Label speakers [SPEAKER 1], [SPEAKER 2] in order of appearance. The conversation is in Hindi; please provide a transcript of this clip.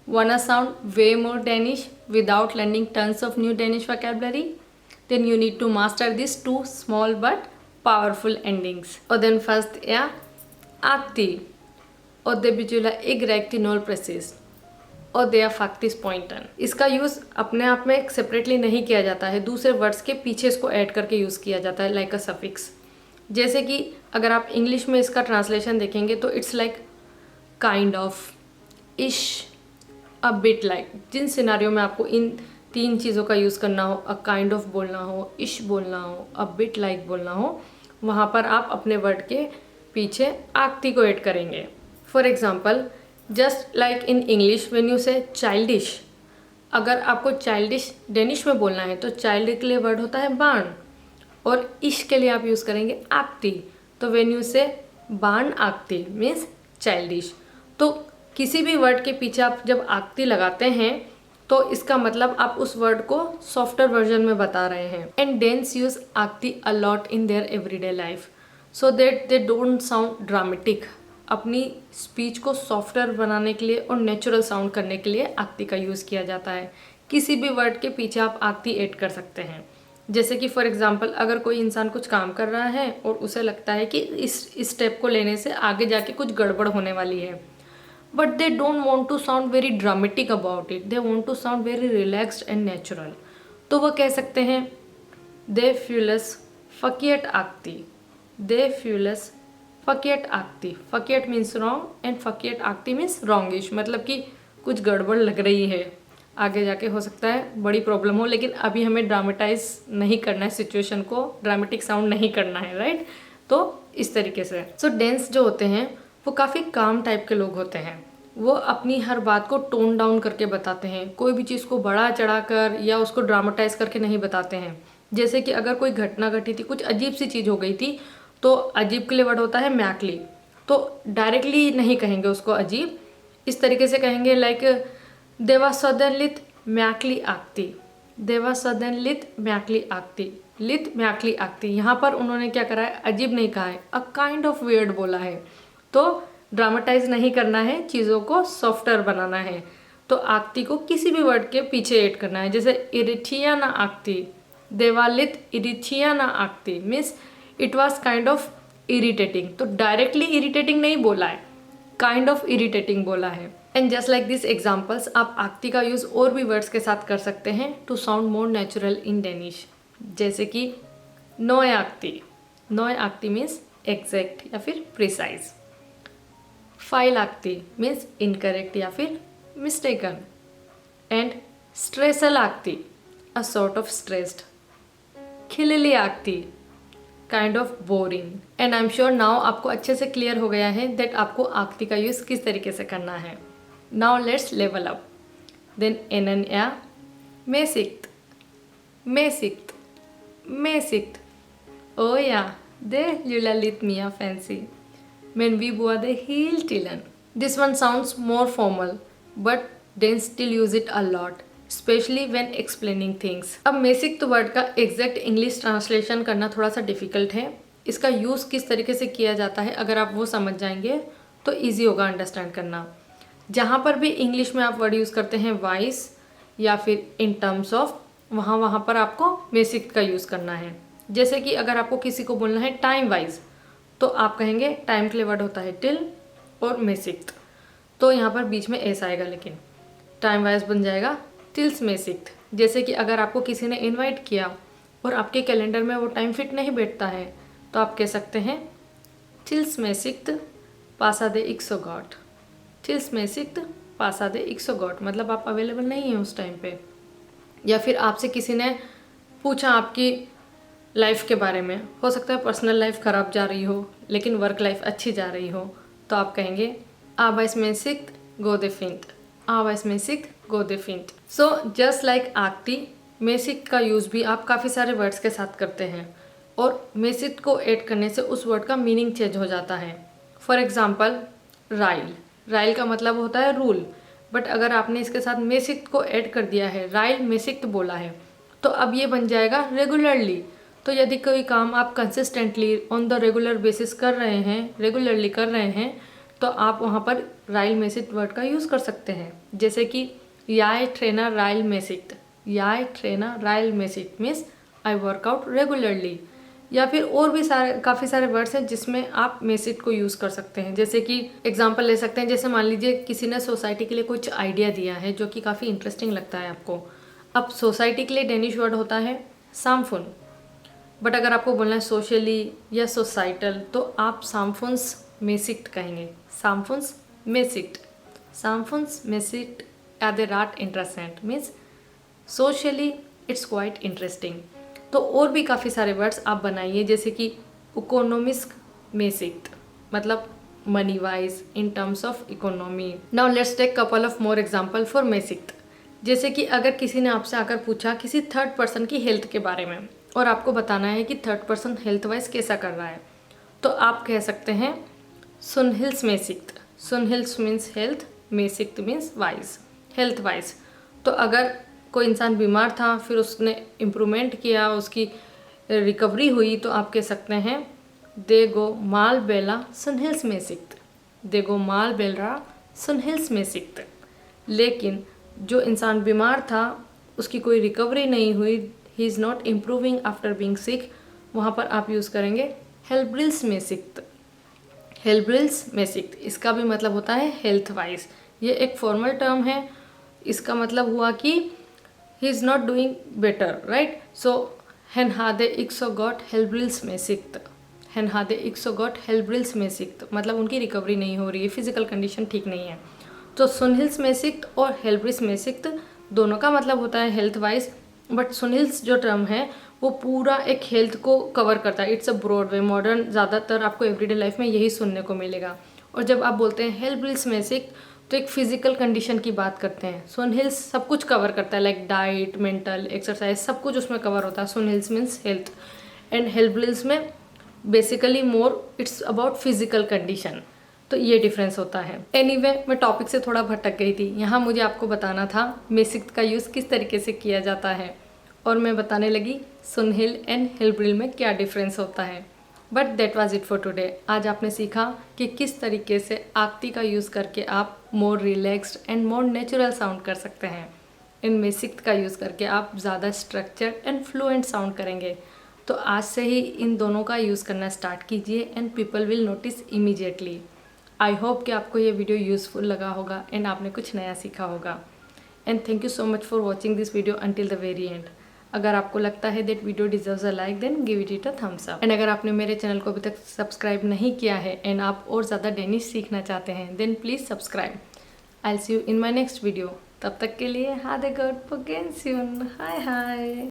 [SPEAKER 1] Wanna sound way more Danish without learning tons of new Danish vocabulary? Then you need to master these two small but powerful endings. Och den först är alltid. Och det betyder exakt noll precis. और दे आर फैक्टिस पॉइंटन। इसका यूज़ अपने आप में सेपरेटली नहीं किया जाता है, दूसरे वर्ड्स के पीछे इसको ऐड करके यूज़ किया जाता है लाइक अ सफिक्स। जैसे कि अगर आप इंग्लिश में इसका ट्रांसलेशन देखेंगे तो इट्स लाइक काइंड ऑफ, इश, अ बिट लाइक। जिन सिनारियों में आपको इन तीन चीज़ों का यूज़ करना हो, अ काइंड ऑफ बोलना हो, इश बोलना हो, अ बिट लाइक बोलना हो, वहाँ पर आप अपने वर्ड के पीछे आक्ति को ऐड करेंगे। For example, just like in English when you से चाइल्डिश, अगर आपको चाइल्डिश डेनिश में बोलना है तो चाइल्ड के लिए वर्ड होता है बार्न, और इश के लिए आप यूज़ करेंगे आक्ति। तो व्हेन यू से बार्न आक्ति मीन्स चाइल्डिश। तो किसी भी वर्ड के पीछे आप जब आक्ति लगाते हैं तो इसका मतलब आप उस वर्ड को सॉफ्टवेयर वर्जन में बता रहे हैं। एंड डेन्स यूज आक्ति a lot in their everyday life so that they don't sound dramatic. अपनी स्पीच को सॉफ्टवेयर बनाने के लिए और नेचुरल साउंड करने के लिए आक्ति का यूज़ किया जाता है। किसी भी वर्ड के पीछे आप आक्ति ऐड कर सकते हैं। जैसे कि फॉर एग्जांपल, अगर कोई इंसान कुछ काम कर रहा है और उसे लगता है कि इस स्टेप को लेने से आगे जाके कुछ गड़बड़ होने वाली है, but they don't want to sound very dramatic about it, they want to sound very relaxed and natural, तो वह कह सकते हैं दे फ्यूलस फकियट आक्ति, दे फ्यूलस फकियट आक्ति। फकियट मीन्स रॉन्ग एंड फकियट आक्ति मीन्स रॉन्गिश, मतलब कि कुछ गड़बड़ लग रही है, आगे जाके हो सकता है बड़ी प्रॉब्लम हो, लेकिन अभी हमें ड्रामेटाइज नहीं करना है, सिचुएशन को ड्रामेटिक साउंड नहीं करना है, राइट। तो इस तरीके से सो डेंस जो होते हैं वो काफ़ी काम टाइप के लोग होते हैं। वो अपनी हर बात को टोन डाउन करके बताते हैं, कोई भी चीज़ को बढ़ा चढ़ा कर या उसको ड्रामेटाइज करके नहीं बताते हैं। जैसे कि अगर कोई घटना घटी थी, कुछ अजीब सी चीज़ हो गई थी, तो अजीब के लिए वर्ड होता है मैकली। तो डायरेक्टली नहीं कहेंगे उसको अजीब, इस तरीके से कहेंगे लाइक देवा सदनलित मैकली आक्ति, देवा सदनलित मैकली आक्ति, लित मैकली आक्ति। यहाँ पर उन्होंने क्या करा है, अजीब नहीं कहा है, अ काइंड ऑफ वियर्ड बोला है। तो ड्रामेटाइज नहीं करना है, चीज़ों को सॉफ्टवेयर बनाना है। तो आक्ति को किसी भी वर्ड के पीछे ऐड करना है। जैसे इरिठियाना आक्ति, देवालित इरिठियाना आक्ति means it was kind of irritating. तो डायरेक्टली इरिटेटिंग नहीं बोला है, काइंड ऑफ इरिटेटिंग बोला है। And just like this examples, आप आक्ति का यूज़ और भी वर्ड्स के साथ कर सकते हैं to sound more natural in Danish. जैसे कि नोय आक्ति, नोय आक्ति मीन्स एग्जैक्ट या फिर प्रिसाइज। फाइल आक्ति मीन्स इनकरेक्ट या फिर मिस्टेकन। एंड स्ट्रेसल आक्ति, अ सॉर्ट ऑफ स्ट्रेस्ड। खिलली आक्ति, kind of boring. And I am sure now आपको अच्छे से क्लियर हो गया है दैट आपको आक्ति का यूज़ किस तरीके से करना है। Now let's level up. Then एनन्या मेसिक्त, मेसिक्त, मेसिक्त। ओ या दे lilla lite mer fancy. Men vi både helt tillen. This one sounds more formal, but Danes still use it a lot, especially when explaining things. अब मेसिक तो वर्ड का एग्जैक्ट इंग्लिश ट्रांसलेशन करना थोड़ा सा डिफिकल्ट है। इसका यूज़ किस तरीके से किया जाता है अगर आप वो समझ जाएंगे तो ईजी होगा अंडरस्टैंड करना। जहाँ पर भी इंग्लिश में आप वर्ड यूज़ करते हैं वाइस या फिर इन टर्म्स ऑफ, वहाँ पर आपको मेसिक का यूज़ करना है। जैसे कि अगर आपको किसी को बोलना है टाइम वाइज, तो आप कहेंगे टाइम के लिए वर्ड होता है टिल और मेसिक्ट। तो यहाँ पर बीच में एस आएगा, लेकिन टाइम वाइज बन जाएगा टिल्स मेसिक्ट। जैसे कि अगर आपको किसी ने इनवाइट किया और आपके कैलेंडर में वो टाइम फिट नहीं बैठता है, तो आप कह सकते हैं टिल्स मेसिक्ट पासा दे इक्सो गॉट, टिल्स मेसिक्ट पासा दे इक्सो गॉट, मतलब आप अवेलेबल नहीं हैं उस टाइम पे। या फिर आपसे किसी ने पूछा आपकी लाइफ के बारे में, हो सकता है पर्सनल लाइफ ख़राब जा रही हो लेकिन वर्क लाइफ अच्छी जा रही हो, तो आप कहेंगे आबाइसमेंसिक्ट गो दे फिंट, आबाइसमेंसिक्ट गो दे फिंट। सो जस्ट लाइक आक्ति, मेसिक्ट का यूज़ भी आप काफ़ी सारे वर्ड्स के साथ करते हैं और मेसिक्ट को ऐड करने से उस वर्ड का मीनिंग चेंज हो जाता है। फॉर एग्जाम्पल राइल, राइल का मतलब होता है रूल, बट अगर आपने इसके साथ मेसिक्ट को ऐड कर दिया है, राइल मेसिक्ट बोला है, तो अब ये बन जाएगा रेगुलरली। तो यदि कोई काम आप consistently on the regular basis कर रहे हैं, रेगुलरली कर रहे हैं, तो आप वहाँ पर राइल मेसिट वर्ड का यूज़ कर सकते हैं। जैसे कि याय ट्रेनर राइल मेसिट, याय trainer Rahul मेसिट means I workout regularly. या फिर और भी काफ़ी सारे वर्ड्स हैं जिसमें आप मेसिट को यूज़ कर सकते हैं। जैसे कि एग्जांपल ले सकते हैं, जैसे मान लीजिए किसी ने सोसाइटी के लिए कुछ आइडिया दिया है जो कि काफ़ी इंटरेस्टिंग लगता है आपको। अब सोसाइटी के लिए डेनिश वर्ड होता है सामफुन, बट अगर आपको बोलना है सोशली या सोसाइटल तो आप सामफुन्स मेसिट कहेंगे, सामफुन्स मेसिट, सामफुन्स मेसिट एट द राट इंटरेस्टेंट means socially it's quite interesting. तो और भी काफ़ी सारे वर्ड्स आप बनाइए, जैसे कि इकोनॉमिस्ट मेसिट मतलब money wise in terms of economy. Now let's take couple of more example for मेसिट। जैसे कि अगर किसी ने आपसे आकर पूछा किसी थर्ड पर्सन की हेल्थ के बारे में और आपको बताना है कि थर्ड पर्सन हेल्थ वाइज कैसा कर रहा है, तो आप कह सकते हैं सुनहिल्स मेसिट। सुनहिल्स मीन्स हेल्थ, मेसिट मीन्स वाइज, हेल्थ वाइज। तो अगर कोई इंसान बीमार था फिर उसने इम्प्रूवमेंट किया, उसकी रिकवरी हुई, तो आप कह सकते हैं दे गो माल बेला सुनहिल्स मेसिट, दे गो माल बेला सुनहिल्स मेसिट। लेकिन जो इंसान बीमार था उसकी कोई रिकवरी नहीं हुई, he is not improving after being sick, वहाँ पर आप यूज़ करेंगे हेल्ब्रिल्स मेसिट, हेल्ब्रिल्स मेसिट। इसका भी मतलब होता है हेल्थ वाइज। ये एक फॉर्मल टर्म है, इसका मतलब हुआ कि he is not doing better, right? So hen hade ikso got helbrils मेसिट, hen hade ikso got helbrils मेसिट मतलब उनकी रिकवरी नहीं हो रही है, फिजिकल कंडीशन ठीक नहीं है। तो सुनहिल्स मेसिट और हेल्ब्रिल्स मेसिट दोनों का मतलब होता है हेल्थ वाइज, बट सुनहिल्स जो टर्म है वो पूरा एक हेल्थ को कवर करता है। It's a broad way, modern ज़्यादातर आपको एवरीडे लाइफ में यही सुनने को मिलेगा। और जब आप बोलते हैं हेल्ब्रिल्स मेसिट तो एक फिजिकल कंडीशन की बात करते हैं। सुनहिल्स सब कुछ कवर करता है, लाइक डाइट, मेंटल, एक्सरसाइज, सब कुछ उसमें कवर होता है। सुनहिल्स मीन्स हेल्थ एंड हेल्ब्रिल्स में basically more it's about physical condition. तो ये डिफरेंस होता है। एनीवे, मैं टॉपिक से थोड़ा भटक गई थी। यहाँ मुझे आपको बताना था मेसिट का यूज़ किस तरीके से किया जाता है, और मैं बताने लगी सुनहिल एंड हेल्ब्रिल में क्या डिफरेंस होता है। But that was it for today. आज आपने सीखा कि किस तरीके से आक्ति का यूज़ करके आप मोर relaxed and more natural sound कर सकते हैं। इन मेसिट का यूज़ करके आप ज़्यादा स्ट्रक्चर्ड एंड फ्लुएंट साउंड करेंगे। तो आज से ही इन दोनों का यूज़ करना स्टार्ट कीजिए and people will notice immediately. I hope कि आपको ये वीडियो यूज़फुल लगा होगा एंड आपने कुछ नया सीखा होगा। And thank you so much for watching this video until the very end. अगर आपको लगता है that video deserves a like then give it a thumbs up. And अगर आपने मेरे चैनल को अभी तक सब्सक्राइब नहीं किया है एंड आप और ज़्यादा डेनिश सीखना चाहते हैं then please subscribe. I will see you in my next video. तब तक के लिए हादे गुड पगेन सून। हाय हाय।